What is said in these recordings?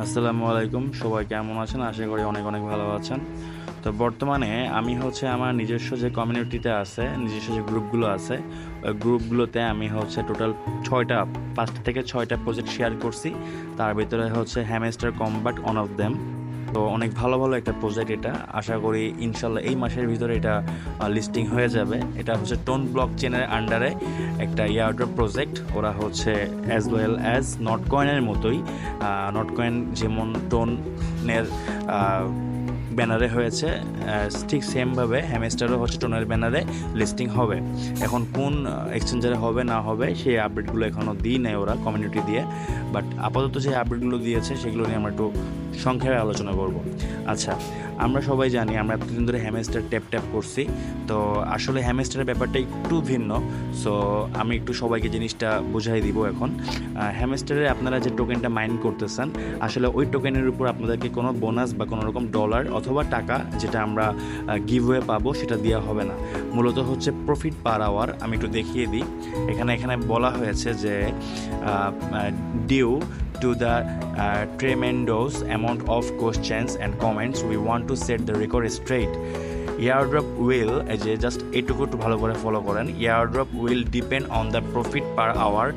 আসসালামু আলাইকুম, সবাই কেমন আছেন? আশা করি অনেক অনেক ভালো আছেন। তো বর্তমানে আমি আমার নিজস্ব যে কমিউনিটিতে আছে, নিজস্ব যে গ্রুপগুলো আছে, ওই গ্রুপগুলোতে আমি টোটাল 6টা 5টা থেকে 6টা প্রজেক্ট শেয়ার করছি। তার ভিতরে hamster combat one of them. তো অনেক ভালো ভালো একটা প্রজেক্ট এটা। আশা করি ইনশাল্লাহ এই মাসের ভিতরে এটা লিস্টিং হয়ে যাবে। এটা টোন ব্লক চেনের আন্ডারে একটা ইয়ারড্রপ প্রজেক্ট। ওরা অ্যাজ ওয়েল অ্যাজ নট কয়েনের মতোই, নট কয়েন যেমন টোনের ব্যানারে হয়েছে, ঠিক সেমভাবে হ্যামস্টারও টোনের ব্যানারে লিস্টিং হবে। এখন কোন এক্সচেঞ্জারে হবে না হবে সেই আপডেটগুলো এখনও দিই নেই ওরা কমিউনিটি দিয়ে, বাট আপাতত যে আপডেটগুলো দিয়েছে সেগুলো নিয়ে আমরা একটু সংক্ষেপে আলোচনা করব। আচ্ছা, আমরা সবাই জানি, আমরা এতদিন ধরে হ্যামস্টার ট্যাপ করছি। তো আসলে হ্যামস্টারের ব্যাপারটা একটু ভিন্ন। সো আমি একটু সবাইকে জিনিসটা বুঝাই দিব এখন। হ্যামস্টারে আপনারা যে টোকেনটা মাইন করতেছেন, আসলে ওই টোকেনের উপর আপনাদেরকে কোনো বোনাস বা কোনো রকম ডলার অথবা টাকা যেটা আমরা গিভওয়ে পাবো সেটা দেওয়া হবে না। মূলত প্রফিট পার আওয়ার। আমি একটু দেখিয়ে দিই। এখানে বলা হয়েছে যে due to the tremendous amount of questions and comments, we want to set the record straight. Airdrop will, just এইটুকু একটু ভালো করে ফলো করেন, airdrop will depend on the profit per hour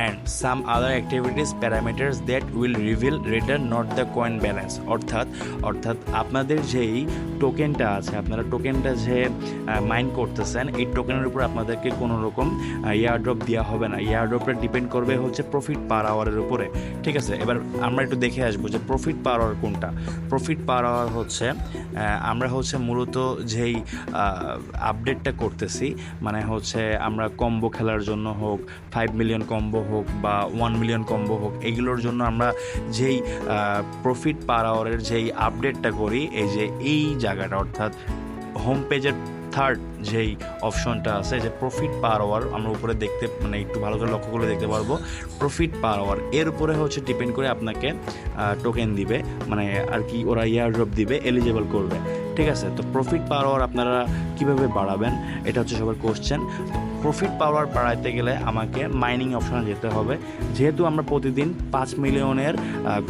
and some other activities parameters that will reveal return, not the coin balance. অর্থাৎ আপনাদের যেই টোকেনটা আছে, আপনারা টোকেনটা যে মাইন করতেছেন, এই টোকেনের উপর আপনাদেরকে কোনো রকম এয়ারড্রপ দেওয়া হবে না। এয়ারড্রপটা ডিপেন্ড করবে আপডেট পার আওয়ারের উপরে। ঠিক আছে, এবার আমরা একটু দেখে আসবো যে প্রফিট পার আওয়ার কোনটা। প্রফিট পার আওয়ার আমরা মূলত যেই আপডেটটা করতেছি, মানে আমরা কম্বো খেলার জন্য হোক, 5 মিলিয়ন কম্বো হোক বা 1 মিলিয়ন কম্বো হোক, এইগুলোর জন্য আমরা যেই প্রফিট পার আওয়ারের যেই আপডেটটা করি, এই জায়গাটা অর্থাৎ হোম পেজের থার্ড যেই অপশনটা আছে, যে প্রফিট পার আওয়ার, আমরা উপরে দেখতে একটু ভালো করে লক্ষ্য করে দেখতে পারবো। প্রফিট পার আওয়ার এর উপরে ডিপেন্ড করে আপনাকে টোকেন দিবে, আর কি ওরা এয়ারড্রপ দিবে, এলিজেবল করবে। ঠিক আছে, তো প্রফিট পার আওয়ার আপনারা কীভাবে বাড়াবেন, এটা সবার কোশ্চেন। প্রফিট পাওয়ার বাড়াইতে গেলে আমাকে মাইনিং অপশনে যেতে হবে। যেহেতু আমরা প্রতিদিন 5 মিলিয়নের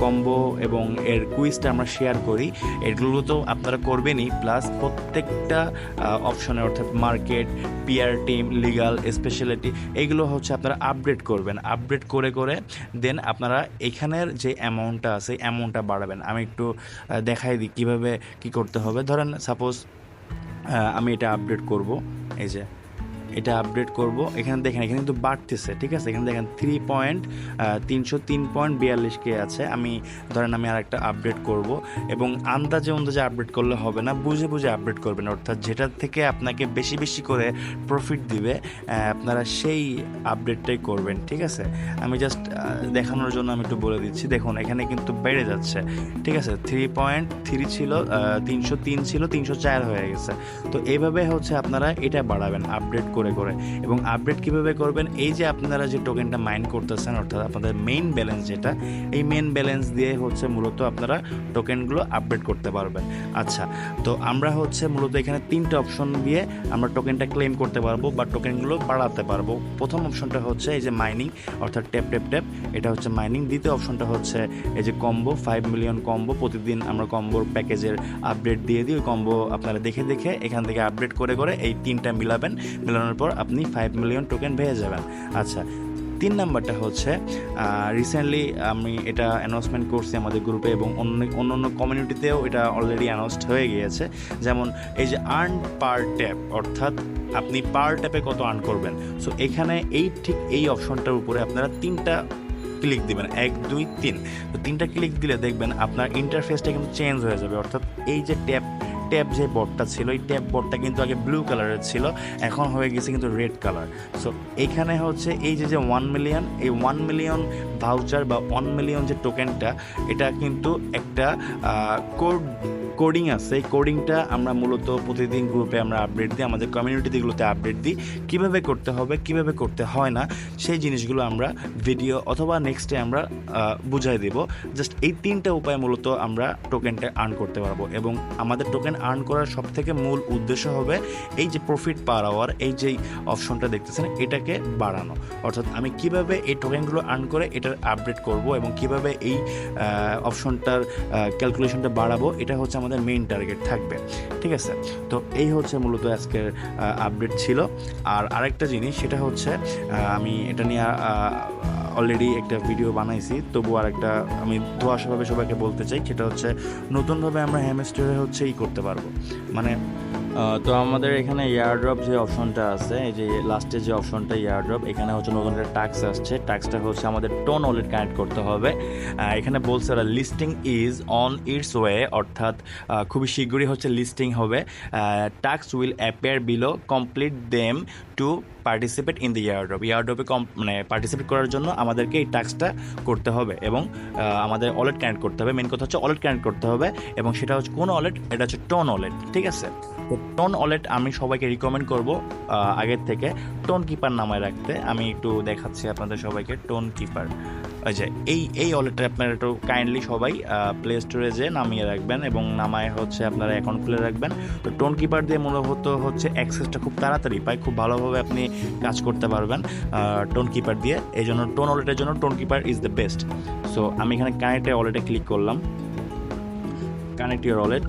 কম্বো এবং এর কুইজটা আমরা শেয়ার করি, এগুলো তো আপনারা করবেনই, প্লাস প্রত্যেকটা অপশনে অর্থাৎ market, PR team, legal, speciality, এইগুলো আপনারা আপডেট করবেন। আপডেট করে দেন আপনারা এখানের যে অ্যামাউন্টটা আছে অ্যামাউন্টটা বাড়াবেন। আমি একটু দেখাই দিই কীভাবে কী করতে হবে। ধরেন সাপোজ আমি এটা আপডেট করব, এটা আপডেট করব। এখানে দেখেন, এখানে কিন্তু বাড়তেছে। ঠিক আছে, এখানে দেখেন 3.42K আছে। আমি আর একটা আপডেট করব, এবং আন্দাজে আপডেট করলে হবে না, বুঝে আপডেট করবেন। অর্থাৎ যেটা থেকে আপনাকে বেশি বেশি করে প্রফিট দিবে, আপনারা সেই আপডেটটাই করবেন। ঠিক আছে, আমি জাস্ট দেখানোর জন্য আমি একটু বলে দিচ্ছি। দেখুন, এখানে কিন্তু বেড়ে যাচ্ছে। ঠিক আছে, 3.3 ছিল, 303 ছিল, 304 হয়ে গেছে। তো এইভাবে আপনারা এটা বাড়াবেন আপডেট করে। এবং আপডেট কিভাবে করবেন, এই যে আপনারা যে টোকেনটা মাইন করতেছেন, অর্থাৎ আপনাদের মেইন ব্যালেন্স যেটা, এই মেইন ব্যালেন্স দিয়ে মূলত আপনারা টোকেনগুলো আপডেট করতে পারবেন। আচ্ছা, তো আমরা মূলত এখানে 3টা অপশন দিয়ে আমরা টোকেনটা ক্লেম করতে পারবো বা টোকেনগুলো বাড়াতে পারবো। প্রথম অপশনটা এই যে মাইনিং, অর্থাৎ ট্যাপ, এটা মাইনিং। দ্বিতীয় অপশনটা এই যে কম্বো, 5 মিলিয়ন কম্বো। প্রতিদিন আমরা কম্বোর প্যাকেজের আপডেট দিয়ে দিই। ওই কম্বো আপনারা দেখে এখান থেকে আপডেট করে এই 3টা মেলানোর পর আপনি 5 মিলিয়ন টোকেন পেয়ে যাবেন। আচ্ছা, 3 নাম্বারটা রিসেন্টলি আমি এটা অ্যানাউন্সমেন্ট করছি আমাদের গ্রুপে, এবং অন্য কমিউনিটিতেও এটা অলরেডি অ্যানাউন্সড হয়ে গিয়েছে। যেমন এই যে আর্ন পার ট্যাপ, অর্থাৎ আপনি পার ট্যাপে কত আর্ন করবেন। সো এখানে ঠিক এই অপশনটার উপরে আপনারা 3টা ক্লিক দিবেন, 1 2 3। তো 3টা ক্লিক দিলে দেখবেন আপনার ইন্টারফেসটা কিন্তু চেঞ্জ হয়ে যাবে। অর্থাৎ এই যে ট্যাপ যে বোর্ডটা ছিল, এই ট্যাপ বোর্ডটা কিন্তু আগে ব্লু কালারের ছিল, এখন হয়ে গেছে কিন্তু রেড কালার। সো এখানে এই যে 1 মিলিয়ন, এই 1 মিলিয়ন ভাউচার বা 1 মিলিয়ন যে টোকেনটা, এটা কিন্তু একটা কোড কোডিং আছে, এই কোডিংটা আমরা মূলত প্রতিদিন গ্রুপে আমরা আপডেট দিই, আমাদের কমিউনিটিগুলোতে আপডেট দিই। কীভাবে করতে হবে, কীভাবে করতে হয় না, সেই জিনিসগুলো আমরা ভিডিও অথবা নেক্সটে আমরা বুঝাই দেব। জাস্ট এই 3টা উপায় মূলত আমরা টোকেনটা আর্ন করতে পারবো, এবং আমাদের টোকেন আর্ন করার সবথেকে মূল উদ্দেশ্য হবে এই যে প্রফিট পার আওয়ার, এই যে অপশনটা দেখতেছেন এটাকে বাড়ানো। অর্থাৎ আমি কিভাবে এই টোকেনগুলো আর্ন করে এটার আপডেট করব এবং কিভাবে এই অপশনটার ক্যালকুলেশনটা বাড়াবো, এটা হচ্ছে আমাদের মেইন টার্গেট থাকবে। ঠিক আছে, তো এই হচ্ছে মূলত আজকের আপডেট ছিল। আর আরেকটা জিনিস, সেটা হচ্ছে আমি এটা নিয়ে অলরেডি একটা ভিডিও বানাইছি, তবু আর একটা আমি ধোঁয়াশাভাবে সবাইকে বলতে চাই, সেটা হচ্ছে নতুনভাবে আমরা হ্যামস্টারে হচ্ছে করতে পারবো। মানে তো আমাদের এখানে এয়ারড্রপ যে অপশনটা আছে, এই যে লাস্টে যে অপশনটা এয়ারড্রপ, এখানে হচ্ছে নতুন একটা টাস্ক আসছে। টাস্কটা হচ্ছে আমাদের টোন ওয়ালেট কানেক্ট করতে হবে। এখানে বলছে listing is on its way, অর্থাৎ খুবই শীঘ্রই হচ্ছে লিস্টিং হবে। Task will appear below, complete them to participate in the airdrop. এয়ারড্রপে মানে পার্টিসিপেট করার জন্য আমাদেরকে এই টাস্কটা করতে হবে এবং আমাদের ওয়ালেট কানেক্ট করতে হবে। মেন কথা হচ্ছে ওয়ালেট কানেক্ট করতে হবে, এবং সেটা হচ্ছে কোন ওয়ালেট, এটা হচ্ছে টোন ওয়ালেট। ঠিক আছে, তো টোন ওয়ালেট আমি সবাইকে রিকমেন্ড করব আগের থেকে টোন কিপার নামায় রাখতে। আমি একটু দেখাচ্ছি আপনাদের সবাইকে টোন কিপার। ওই যে এই ওয়ালেটটা আপনারা একটু কাইন্ডলি সবাই প্লে স্টোরে যেয়ে নামিয়ে রাখবেন এবং নামায় হচ্ছে আপনারা অ্যাকাউন্ট খুলে রাখবেন। তো টোন কিপার দিয়ে মূলত হচ্ছে অ্যাক্সেসটা খুব তাড়াতাড়ি পায়, খুব ভালোভাবে আপনি কাজ করতে পারবেন টোন কিপার দিয়ে। এই জন্য টোন ওয়ালেটের জন্য tone keeper is the best. So আমি এখানে কানেক্ট ওয়ালেটে ক্লিক করলাম, কানেক্ট ইউর ওয়ালেট।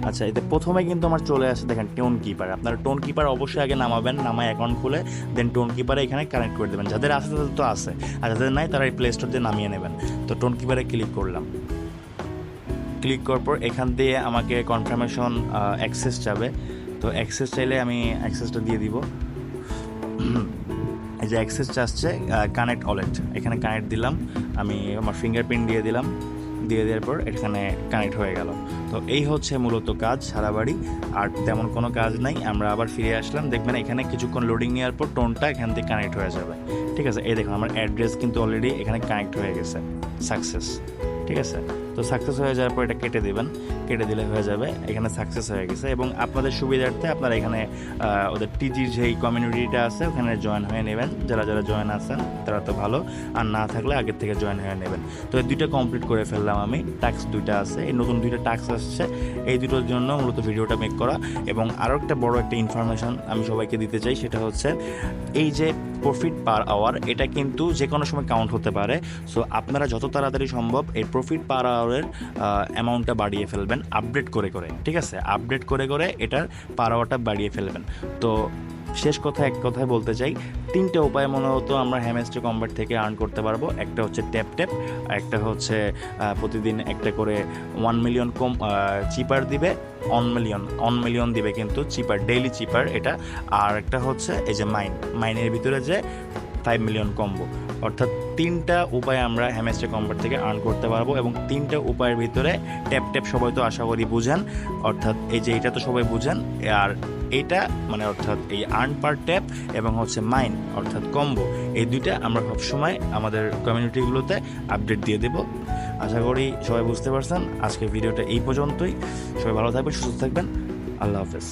আচ্ছা, এতে প্রথমে কিন্তু আমার চলে আসে দেখেন টোন কিপার। আপনারা টোন কিপার অবশ্যই আগে নামাবেন, নামায় অ্যাকাউন্ট খুলে দেন টোন কিপারে এখানে কানেক্ট করে দেবেন। যাদের আছে তাদের তো আছে, আর যাদের নাই তারা এই প্লে স্টোর দিয়ে নামিয়ে নেবেন। তো টোন কিপারে ক্লিক করলাম, ক্লিক করার পর এখান দিয়ে আমাকে কনফার্মেশন অ্যাক্সেস যাবে। তো অ্যাক্সেস চাইলে আমি অ্যাক্সেসটা দিয়ে দিব। এই যে অ্যাক্সেসটা আসছে কানেক্ট ওয়ালেট, এখানে কানেক্ট দিলাম, আমি আমার ফিঙ্গারপ্রিন্ট দিয়ে দিলাম, দিয়ে দেওয়ার পর এখানে কানেক্ট হয়ে গেল। তো এই হচ্ছে মূলত কাজ সারা বাড়ি, আর তেমন কোনো কাজ নাই। আমরা আবার ফিরে আসলাম, দেখবেন এখানে কিছুক্ষণ লোডিং নেওয়ার পর টোনটা এখান থেকে কানেক্ট হয়ে যাবে। ঠিক আছে, এই দেখুন আমার অ্যাড্রেস কিন্তু অলরেডি এখানে কানেক্ট হয়ে গেছে, সাকসেস। ঠিক আছে, তো সাকসেস হয়ে যাওয়ার পর এটা কেটে দেবেন, কেটে দিলে হয়ে যাবে এখানে সাকসেস হয়ে গেছে। এবং আপনাদের সুবিধার্থে আপনারা এখানে ওদের টিজির যেই কমিউনিটিটা আছে ওখানে জয়েন হয়ে নেবেন। যারা যারা জয়েন আছেন তারা তো ভালো, আর না থাকলে আগের থেকে জয়েন হয়ে নেবেন। তো এই 2টা কমপ্লিট করে ফেললাম আমি। টাস্ক 2টা আছে, এই নতুন 2টা টাস্ক আসছে, এই 2টোর জন্য মূলত ভিডিওটা মেক করা। এবং আরও একটা বড় একটা ইনফরমেশন আমি সবাইকে দিতে চাই, সেটা হচ্ছে এই যে প্রফিট পার আওয়ার, এটা কিন্তু যে কোনো সময় কাউন্ট হতে পারে। সো আপনারা যত তাড়াতাড়ি সম্ভব এই প্রফিট পার আওয়ারের অ্যামাউন্টটা বাড়িয়ে ফেলবেন আপডেট করে করে। ঠিক আছে, আপডেট করে করে এটার পার আওয়ারটা বাড়িয়ে ফেলবেন। তো শেষ কথা এক কথায় বলতে চাই, 3টে উপায় মূলত আমরা হ্যামস্টার কম্বাট থেকে আর্ন করতে পারবো। একটা হচ্ছে ট্যাপ ট্যাপ, একটা হচ্ছে প্রতিদিন একটা করে 1 মিলিয়ন কম চিপার দিবে, অন মিলিয়ন দিবে কিন্তু চিপার, ডেইলি চিপার এটা। আর একটা হচ্ছে এই যে মাইনের ভিতরে যে 5 মিলিয়ন কম্বো। অর্থাৎ 3টা উপায় আমরা হ্যামস্টার কম্বাট থেকে আর্ন করতে পারবো, এবং 3টা উপায়ের ভিতরে ট্যাপ ট্যাপ সবাই তো আশা করি বুঝেন। অর্থাৎ এই যে এটা তো সবাই বুঝেন, আর এটা মানে অর্থাৎ এই আর্ন পার ট্যাপ এবং হচ্ছে মাইন অর্থাৎ কম্বো, এই 2টা আমরা সবসময় আমাদের কমিউনিটিগুলোতে আপডেট দিয়ে দেব। আশা করি সবাই বুঝতে পারছেন। আজকের ভিডিওটা এই পর্যন্তই। সবাই ভালো থাকবেন, সুস্থ থাকবেন। আল্লাহ হাফেজ।